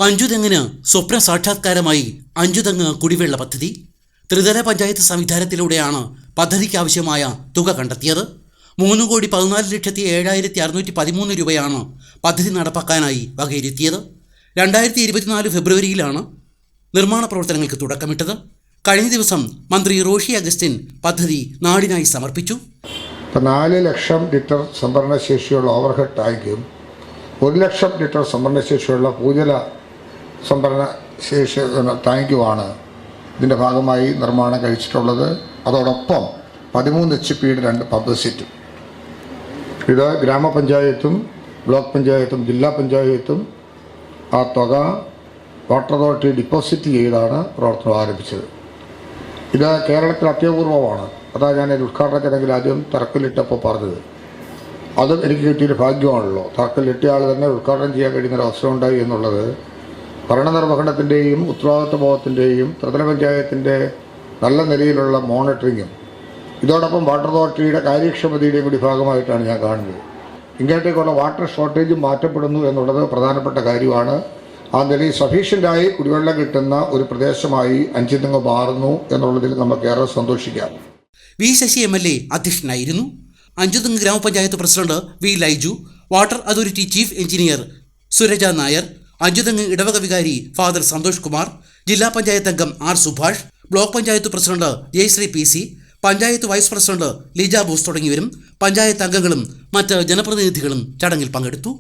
അഞ്ചുതെങ്ങിന് സ്വപ്ന സാക്ഷാത്കാരമായി അഞ്ചുതെങ്ങ് കുടിവെള്ള പദ്ധതി. ത്രിതല പഞ്ചായത്ത് സംവിധാനത്തിലൂടെയാണ് പദ്ധതിക്ക് ആവശ്യമായ തുക കണ്ടെത്തിയത്. 3,14,07,613 രൂപയാണ് പദ്ധതി നടപ്പാക്കാനായി വകയിരുത്തിയത്. 2024 ഫെബ്രുവരിയിലാണ് നിർമ്മാണ പ്രവർത്തനങ്ങൾക്ക് തുടക്കമിട്ടത്. കഴിഞ്ഞ ദിവസം മന്ത്രി റോഷി അഗസ്റ്റിൻ പദ്ധതി നാടിനായി സമർപ്പിച്ചു. 4 ലക്ഷം ലിറ്റർ സംഭരണശേഷിയുള്ള ഓവർഹെഡ് ടാങ്കും 1 ലക്ഷം ലിറ്റർ സംഭരണശേഷിയുള്ള ഭൂജല സംഭരണശേഷി ടാങ്കുമാണ് ഇതിൻ്റെ ഭാഗമായി നിർമ്മാണം കഴിച്ചിട്ടുള്ളത്. അതോടൊപ്പം 13 HP-യുടെ 2 പമ്പ് സെറ്റും. ഇത് ഗ്രാമപഞ്ചായത്തും ബ്ലോക്ക് പഞ്ചായത്തും ജില്ലാ പഞ്ചായത്തും ആ തുക വാട്ടർ അതോറിറ്റി ഡിപ്പോസിറ്റ് ചെയ്താണ് പ്രവർത്തനം ആരംഭിച്ചത്. ഇത് കേരളത്തിൽ അത്യപൂർവമാണ്. അതാണ് ഞാൻ ഉദ്ഘാടന ചടങ്ങിൽ ആദ്യം തറക്കല്ലിട്ടപ്പോൾ പറഞ്ഞത്. അതും എനിക്ക് കിട്ടിയൊരു ഭാഗ്യമാണല്ലോ. തറക്കല്ലിട്ടിയ ആൾ തന്നെ ഉദ്ഘാടനം ചെയ്യാൻ കഴിയുന്നൊരു അവസരം ഉണ്ടായി എന്നുള്ളത് ഭരണനിർവഹണത്തിൻ്റെയും ഉത്തരവാദിത്വബോധത്തിൻ്റെയും ത്രിതല പഞ്ചായത്തിൻ്റെ നല്ല നിലയിലുള്ള മോണിറ്ററിങ്ങും ഇതോടൊപ്പം വാട്ടർ അതോറിറ്റിയുടെ കാര്യക്ഷമതയുടെയും കൂടി ഭാഗമായിട്ടാണ് ഞാൻ കാണുന്നത്. ഇങ്ങോട്ടേക്കുള്ള വാട്ടർ ഷോർട്ടേജും മാറ്റപ്പെടുന്നു എന്നുള്ളത് പ്രധാനപ്പെട്ട കാര്യമാണ്. ആ നിലയിൽ സഫീഷ്യൻ്റായി കുടിവെള്ളം കിട്ടുന്ന ഒരു പ്രദേശമായി അഞ്ചുതെങ്ങ് മാറുന്നു എന്നുള്ളതിൽ നമുക്കേറെ സന്തോഷിക്കാം. വി ശശി MLA അധ്യക്ഷനായിരുന്നു. അഞ്ചുതെങ്ങ് ഗ്രാമപഞ്ചായത്ത് president V Laiju, water authority chief engineer Suraja Nair, Anchuthengu ഇടവക വികാരി ഫാദർ സന്തോഷ് കുമാർ, ജില്ലാ പഞ്ചായത്ത് അംഗം R Subhash, block panchayat president Jayasree PC, panchayat vice president Lija Bose തുടങ്ങിയവരും പഞ്ചായത്ത് അംഗങ്ങളും മറ്റ് ജനപ്രതിനിധികളും ചടങ്ങിൽ പങ്കെടുത്തു.